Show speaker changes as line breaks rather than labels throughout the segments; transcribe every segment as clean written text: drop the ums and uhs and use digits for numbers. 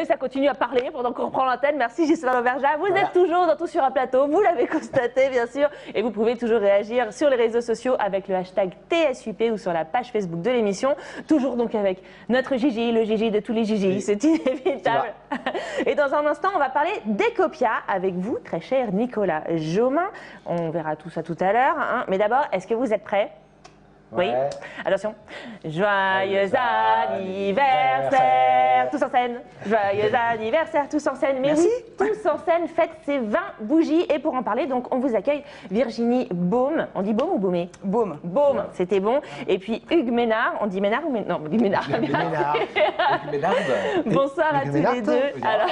Ça continue à parler pendant qu'on reprend l'antenne. Merci Gislain Auberja. Vous êtes toujours dans Tout sur un plateau, vous l'avez constaté bien sûr. Et vous pouvez toujours réagir sur les réseaux sociaux avec le hashtag TSUP ou sur la page Facebook de l'émission. Toujours donc avec notre Gigi, le Gigi de tous les Gigi, oui. C'est inévitable. Et dans un instant, on va parler d'Ecopia avec vous, très cher Nicolas Jomain. On verra tout ça tout à l'heure. Hein. Mais d'abord, est-ce que vous êtes prêts ? Oui, attention. Joyeux anniversaire, tous en scène. Joyeux anniversaire, tous en scène. Mais merci. Oui, tous en scène fête ses 20 bougies. Et pour en parler, donc, on vous accueille Virginie Baume. On dit Baume ou Baumé ? Baume. Baume, c'était bon. Et puis Hugues Ménard. On dit Ménard ou Ménard ? Non, on dit Ménard. Bonsoir à tous les deux. Alors,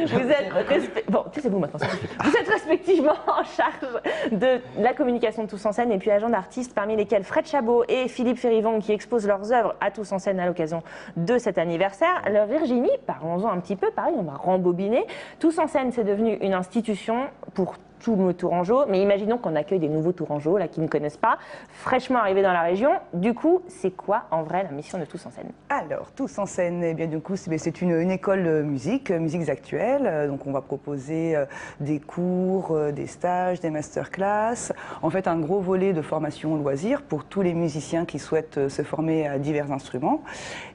vous êtes bon, c'est vous maintenant. Vous êtes respectivement en charge de la communication de Tous en scène et puis agent d'artistes, parmi lesquels Fred Chabot et Philippe Ferryvon qui exposent leurs œuvres à Tous en scène à l'occasion de cet anniversaire. Alors Virginie, parlons-en un petit peu, pareil, on va rembobiner. Tous en scène, c'est devenu une institution pour tout le Tourangeau, mais imaginons qu'on accueille des nouveaux Tourangeaux là, qui ne connaissent pas, fraîchement arrivés dans la région. Du coup, c'est quoi en vrai la mission de Tous en scène ?
Alors, Tous en scène, eh bien, du coup, c'est une école de musiques actuelles. Donc, on va proposer des cours, des stages, des masterclass. En fait, un gros volet de formation loisirs pour tous les musiciens qui souhaitent se former à divers instruments.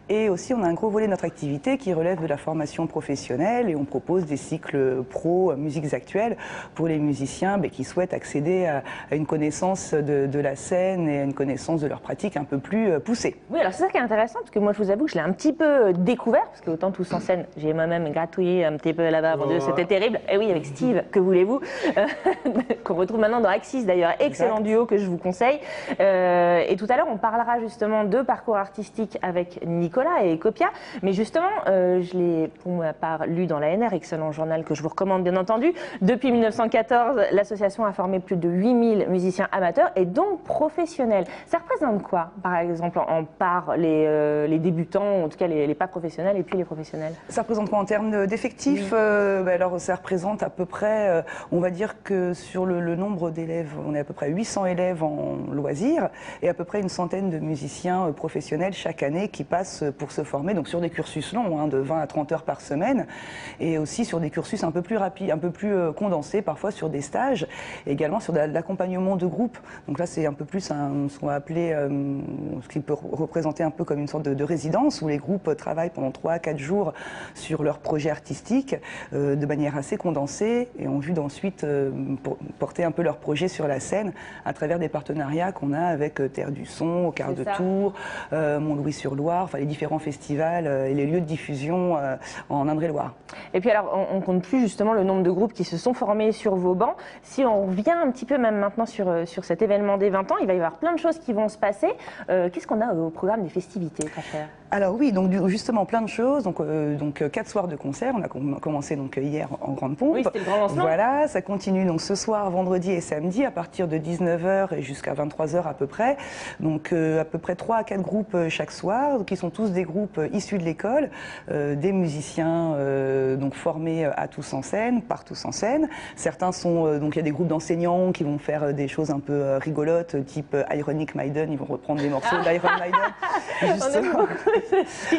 Et aussi, on a un gros volet de notre activité qui relève de la formation professionnelle et on propose des cycles pro musiques actuelles pour les musiciens qui souhaitent accéder à une connaissance de la scène et à une connaissance de leur pratique un peu plus poussée.
Oui, alors c'est ça qui est intéressant parce que moi, je vous avoue que je l'ai un petit peu découvert parce que autant Tous en scène, j'ai moi-même gratouillé un petit peu là-bas. Mon Dieu, c'était terrible. Et oui, avec Steve, que voulez-vous, qu'on retrouve maintenant dans Axis d'ailleurs, excellent duo que je vous conseille. Et tout à l'heure, on parlera justement de parcours artistique avec Nicolas et Ecopia, mais justement, je l'ai pour ma part lu dans l'ANR, excellent journal que je vous recommande bien entendu. Depuis 1914, l'association a formé plus de 8000 musiciens amateurs et donc professionnels. Ça représente quoi, par exemple, en part les débutants, en tout cas les pas professionnels et puis les professionnels?
Ça représente quoi en termes d'effectifs? Alors ça représente à peu près, on va dire que sur le nombre d'élèves, on est à peu près 800 élèves en loisirs et à peu près une centaine de musiciens professionnels chaque année qui passent pour se former, donc sur des cursus longs, de 20 à 30 heures par semaine, et aussi sur des cursus un peu plus rapides, un peu plus condensés, parfois sur des stages, et également sur de l'accompagnement de groupe. Donc là, c'est un peu plus ce qu'on va appeler, ce qui peut représenter un peu comme une sorte de résidence, où les groupes travaillent pendant 3 à 4 jours sur leur projet artistique, de manière assez condensée, et ont vu d'ensuite porter un peu leur projet sur la scène, à travers des partenariats qu'on a avec Terre du Son, au Quart de Tour, Mont-Louis-sur-Loire, enfin les différents festivals et les lieux de diffusion en Indre-et-Loire.
Et puis alors, on compte plus justement le nombre de groupes qui se sont formés sur vos bancs. Si on revient un petit peu même maintenant sur cet événement des 20 ans, il va y avoir plein de choses qui vont se passer. Qu'est-ce qu'on a au programme des festivités, très cher ?
Alors oui, donc justement plein de choses. Donc 4 soirs de concert. On a commencé donc hier en grande pompe.
Oui, c'était le grand lancement.
Voilà, ça continue donc ce soir, vendredi et samedi à partir de 19h et jusqu'à 23h à peu près. Donc à peu près 3 à 4 groupes chaque soir, qui sont tous des groupes issus de l'école, des musiciens donc formés à Tous en scène, par Tous en scène. Certains sont donc il y a des groupes d'enseignants qui vont faire des choses un peu rigolotes, type Ironic Maiden. Ils vont reprendre des morceaux d'Iron Maiden. Justement.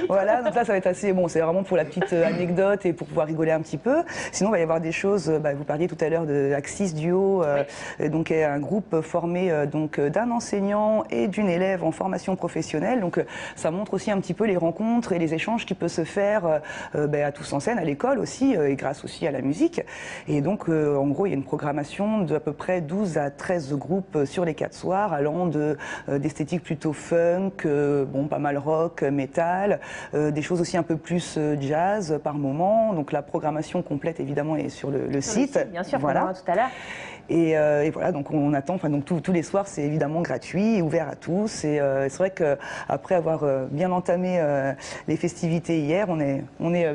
Voilà, donc là ça va être assez bon, c'est vraiment pour la petite anecdote et pour pouvoir rigoler un petit peu. Sinon il va y avoir des choses, vous parliez tout à l'heure de Axis Duo, donc un groupe formé donc d'un enseignant et d'une élève en formation professionnelle. Donc ça montre aussi un petit peu les rencontres et les échanges qui peuvent se faire à Tous en scène, à l'école aussi, et grâce aussi à la musique. Et donc en gros il y a une programmation d'à peu près 12 à 13 groupes sur les 4 soirs, allant d'esthétique plutôt funk, pas mal rock, métal, des choses aussi un peu plus jazz par moment. Donc la programmation complète évidemment est sur le site.
Bien sûr,
voilà.
On verra tout à l'heure.
Et voilà, donc on attend, donc tous les soirs c'est évidemment gratuit et ouvert à tous. Et c'est vrai qu'après avoir bien entamé les festivités hier, on est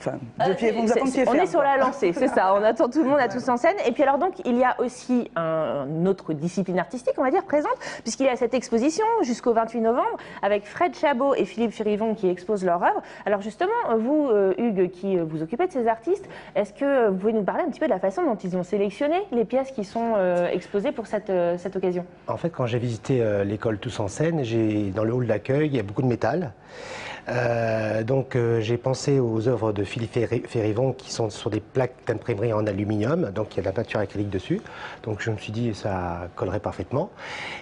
Enfin, de pied, on nous attend de pied
on
ferme,
est sur la lancée, c'est ça. On attend tout le monde à Tous en scène. Et puis alors donc, il y a aussi une autre discipline artistique, on va dire, présente, puisqu'il y a cette exposition jusqu'au 28 novembre avec Fred Chabot et Philippe Furivon qui exposent leur œuvre. Alors justement, vous, Hugues, qui vous occupez de ces artistes, est-ce que vous pouvez nous parler un petit peu de la façon dont ils ont sélectionné les pièces qui sont exposées pour cette occasion?
En fait, quand j'ai visité l'école Tous en scène, dans le hall d'accueil, il y a beaucoup de métal. Donc j'ai pensé aux œuvres de Philippe Furivon qui sont sur des plaques d'imprimerie en aluminium, donc il y a de la peinture acrylique dessus. Donc je me suis dit ça collerait parfaitement.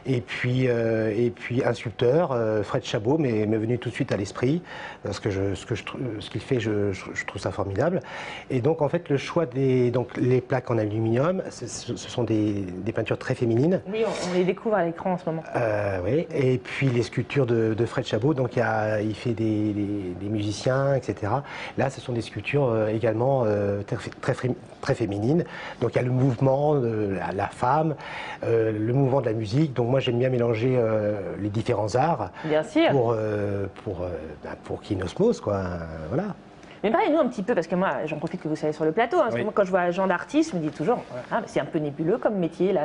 Et puis un sculpteur, Fred Chabot, m'est venu tout de suite à l'esprit parce que ce qu'il fait, je trouve ça formidable. Et donc en fait le choix les plaques en aluminium, ce sont des peintures très féminines.
Oui, on les découvre à l'écran en ce moment.
Oui. Et puis les sculptures de Fred Chabot, donc il fait des musiciens, etc. Là, ce sont des sculptures également très féminines. Donc il y a le mouvement de la femme, le mouvement de la musique. Donc moi, j'aime bien mélanger les différents arts.
Bien sûr.
Pour qu'il y ait une osmose, quoi. Voilà.
Mais parlez-nous un petit peu, parce que moi, j'en profite que vous soyez sur le plateau, parce que moi, quand je vois un genre d'artiste, je me dis toujours, c'est un peu nébuleux comme métier, là.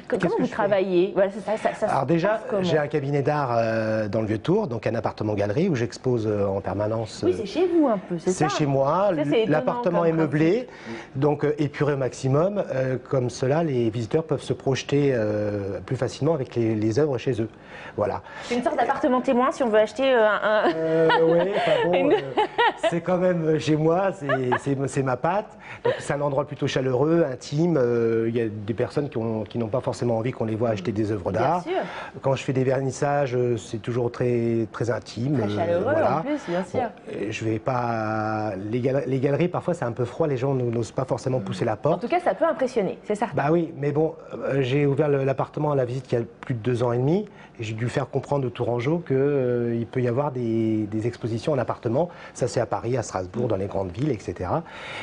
Comment vous travaillez? Voilà,
Alors déjà, j'ai un cabinet d'art dans le Vieux-Tour, donc un appartement-galerie où j'expose en permanence.
Oui, c'est chez vous un peu, c'est ça?
C'est chez moi, l'appartement est meublé, donc épuré au maximum. Comme cela, les visiteurs peuvent se projeter plus facilement avec les œuvres chez eux. Voilà.
C'est une sorte d'appartement témoin si on veut acheter
Oui, c'est quand même chez moi, c'est ma patte. C'est un endroit plutôt chaleureux, intime. Il y a des personnes qui n'ont pas forcément envie qu'on les voit acheter des œuvres d'art. Quand je fais des vernissages, c'est toujours très intime.
Très chaleureux en plus, bien sûr.
Bon, je vais pas. Les galeries, parfois, c'est un peu froid. Les gens n'osent pas forcément pousser la porte.
En tout cas, ça peut impressionner, c'est certain.
Bah oui, mais bon, j'ai ouvert l'appartement à la visite il y a plus de 2 ans et demi. Et j'ai dû faire comprendre aux Tourangeaux qu'il peut y avoir des expositions en appartement. Ça, c'est à Paris, à Strasbourg, dans les grandes villes, etc.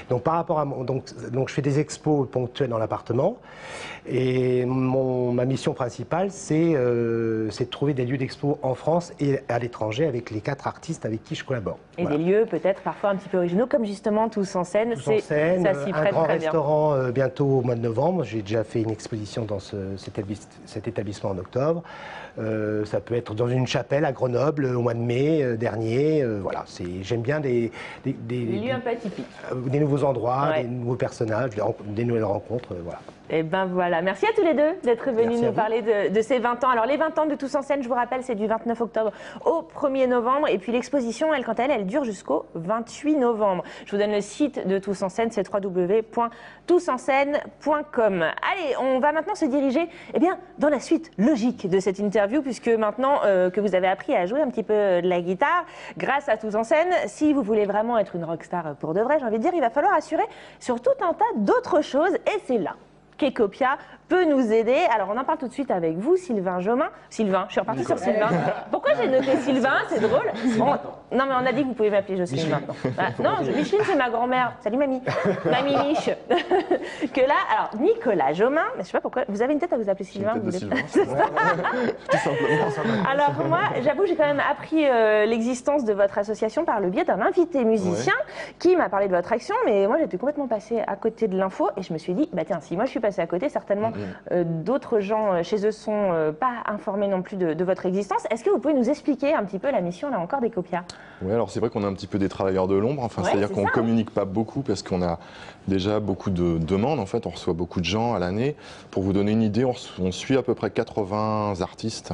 Donc, par rapport à donc je fais des expos ponctuels dans l'appartement. Et ma mission principale, c'est de trouver des lieux d'expo en France et à l'étranger avec les 4 artistes avec qui je collabore.
Et voilà. Des lieux peut-être parfois un petit peu originaux, comme justement Tous en scène.
Tous en scène,
ça s'y prête
un grand
très bien.
restaurant bientôt au mois de novembre. J'ai déjà fait une exposition dans cet établissement en octobre. Ça peut être dans une chapelle à Grenoble au mois de mai dernier. Voilà, j'aime bien des
lieux un peu atypiques.
Des nouveaux endroits, des nouveaux personnages, des nouvelles rencontres. Voilà.
Et ben voilà, merci à tous les deux d'être venus nous parler de ces 20 ans. Alors les 20 ans de Tous en scène, je vous rappelle, c'est du 29 octobre au 1er novembre. Et puis l'exposition, quant à elle dure jusqu'au 28 novembre. Je vous donne le site de Tous en scène, c'est www.tousenseine.com. Allez, on va maintenant se diriger dans la suite logique de cette interview, puisque maintenant que vous avez appris à jouer un petit peu de la guitare, grâce à Tous en scène, si vous voulez vraiment être une rockstar pour de vrai, j'ai envie de dire, il va falloir assurer sur tout un tas d'autres choses. Et c'est là qu'Ecopia peut nous aider. Alors, on en parle tout de suite avec vous, Sylvain Jomain. Sylvain, je suis repartie sur Sylvain. Pourquoi j'ai noté Sylvain? C'est drôle. Non, mais on a dit que vous pouvez m'appeler Jocelyne maintenant. Non, Micheline, c'est ma grand-mère. Salut, mamie. Mamie Mich. Que là, alors, Nicolas Jomain, mais je sais pas pourquoi, vous avez une tête à vous appeler Sylvain?
Une tête de Sylvain, c'est bon. Tout simplement.
Alors, moi, j'avoue, j'ai quand même appris l'existence de votre association par le biais d'un invité musicien qui m'a parlé de votre action, mais moi, j'étais complètement passée à côté de l'info et je me suis dit, bah tiens, si moi je suis passée à côté, certainement d'autres gens chez eux sont pas informés non plus de votre existence. Est-ce que vous pouvez nous expliquer un petit peu la mission là encore d'Ecopia?
Oui, alors c'est vrai qu'on est un petit peu des travailleurs de l'ombre, enfin, c'est-à-dire qu'on ne communique pas beaucoup parce qu'on a déjà beaucoup de demandes, en fait, on reçoit beaucoup de gens à l'année. Pour vous donner une idée, on suit à peu près 80 artistes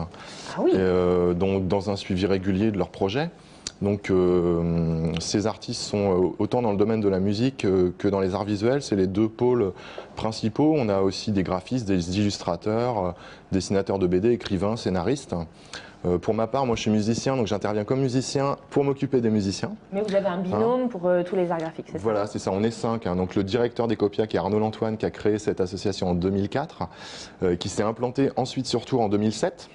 donc dans un suivi régulier de leurs projets. Donc ces artistes sont autant dans le domaine de la musique que dans les arts visuels, c'est les 2 pôles principaux. On a aussi des graphistes, des illustrateurs, dessinateurs de BD, écrivains, scénaristes. Pour ma part, moi je suis musicien, donc j'interviens comme musicien pour m'occuper des musiciens.
Mais vous avez un binôme pour tous les arts graphiques, c'est ça?
Voilà, c'est ça, on est 5. Donc le directeur d'Ecopia, qui est Arnaud Lantoine, qui a créé cette association en 2004, qui s'est implanté ensuite sur Tours en 2007.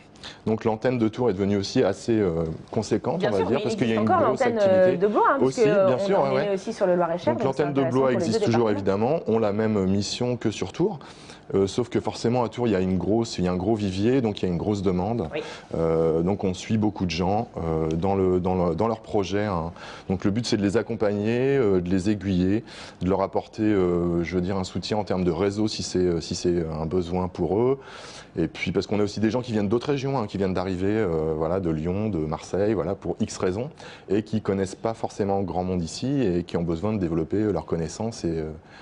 Donc l'antenne de Tours est devenue aussi assez conséquente, on va dire, parce qu'il y a une grosse activité.
De Blois, hein,
aussi, bien sûr,
on est aussi sur le Loir-et-Cher.
Donc l'antenne de Blois existe toujours évidemment, on la même mission que sur Tours. sauf que forcément à Tours il y a un gros vivier, donc il y a une grosse demande.
Oui.
Donc on suit beaucoup de gens dans leur projet, hein. Donc le but c'est de les accompagner, de les aiguiller, de leur apporter, je veux dire, un soutien en termes de réseau si c'est un besoin pour eux. Et puis parce qu'on a aussi des gens qui viennent d'autres régions, hein, qui viennent d'arriver, voilà, de Lyon, de Marseille, voilà, pour X raisons, et qui connaissent pas forcément grand monde ici et qui ont besoin de développer leurs connaissances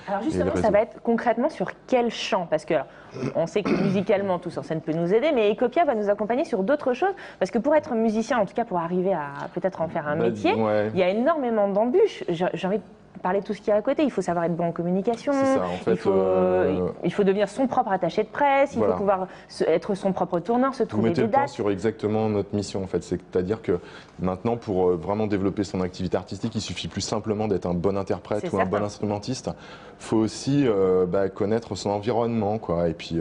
Alors justement, ça va être concrètement sur quel champ? Parce que alors, on sait que musicalement, Tous en scène peut nous aider, mais Ecopia va nous accompagner sur d'autres choses. Parce que pour être musicien, en tout cas pour arriver à peut-être en faire un métier,
ouais.
il y a énormément d'embûches. J'ai envie de parler de tout ce qu'il y a à côté. Il faut savoir être bon en communication,
C'est ça, en fait,
il faut devenir son propre attaché de presse, il
voilà.
faut pouvoir être son propre tourneur, se
Vous
trouver
mettez
des
le point
dates.
sur exactement notre mission en fait, c'est-à-dire que maintenant pour vraiment développer son activité artistique, il suffit plus simplement d'être un bon interprète ou un bon instrumentiste. Faut aussi connaître son environnement, quoi, et puis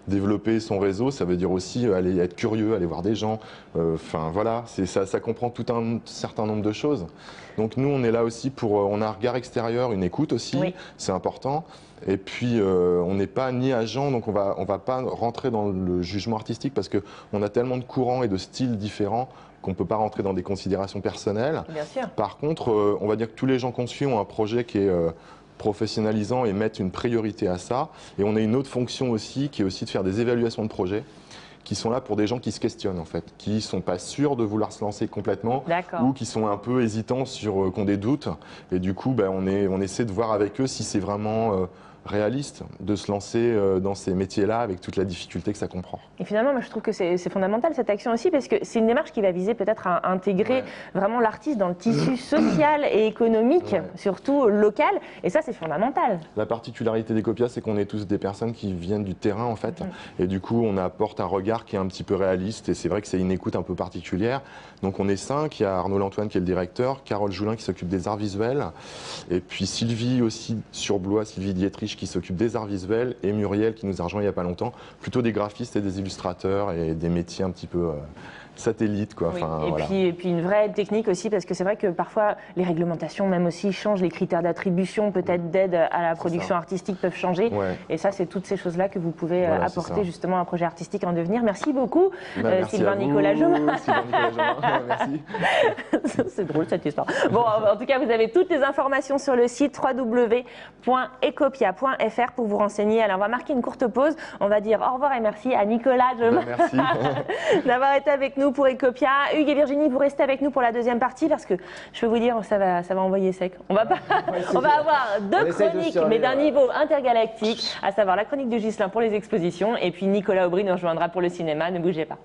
développer son réseau. Ça veut dire aussi aller être curieux, aller voir des gens. Enfin voilà, ça comprend tout un certain nombre de choses. Donc nous on est là aussi pour, on a un regard extérieur, une écoute aussi, oui. C'est important. Et puis on n'est pas ni agent, donc on va pas rentrer dans le jugement artistique parce que on a tellement de courants et de styles différents qu'on ne peut pas rentrer dans des considérations personnelles.
Bien sûr.
Par contre, on va dire que tous les gens qu'on suit ont un projet qui est professionnalisant et mettent une priorité à ça. Et on a une autre fonction aussi qui est aussi de faire des évaluations de projets qui sont là pour des gens qui se questionnent en fait, qui sont pas sûrs de vouloir se lancer complètement ou qui sont un peu hésitants qui ont des doutes. Et du coup, on essaie de voir avec eux si c'est vraiment réaliste de se lancer dans ces métiers-là avec toute la difficulté que ça comprend.
Et finalement, moi, je trouve que c'est fondamental cette action aussi parce que c'est une démarche qui va viser peut-être à intégrer vraiment l'artiste dans le tissu social et économique, surtout local, et ça c'est fondamental.
La particularité d'Ecopia, c'est qu'on est tous des personnes qui viennent du terrain en fait, et du coup on apporte un regard qui est un petit peu réaliste, et c'est vrai que c'est une écoute un peu particulière. Donc on est 5, il y a Arnaud Lantoine qui est le directeur, Carole Joulin qui s'occupe des arts visuels, et puis Sylvie aussi Surblois, Sylvie Dietrich qui s'occupe des arts visuels, et Muriel qui nous a rejoint il n'y a pas longtemps, plutôt des graphistes et des illustrateurs et des métiers un petit peu satellites, quoi.
Oui.
Enfin,
et puis une vraie technique aussi, parce que c'est vrai que parfois les réglementations même aussi changent, les critères d'attribution peut-être d'aide à la production artistique peuvent changer, et ça c'est toutes ces choses-là que vous pouvez apporter justement à un projet artistique en devenir. Merci beaucoup Sylvain Nicolas Jaumin.
Merci.
C'est drôle cette histoire. Bon, en tout cas vous avez toutes les informations sur le site www.ecopia.fr pour vous renseigner. Alors on va marquer une courte pause, on va dire au revoir et merci à Nicolas Jaumin d'avoir été avec nous pour Ecopia. Hugues et Virginie, vous restez avec nous pour la deuxième partie parce que je peux vous dire, ça va envoyer sec. On va avoir deux chroniques, mais d'un niveau intergalactique, à savoir la chronique de Ghislain pour les expositions et puis Nicolas Aubry nous rejoindra pour le cinéma. Ne bougez pas.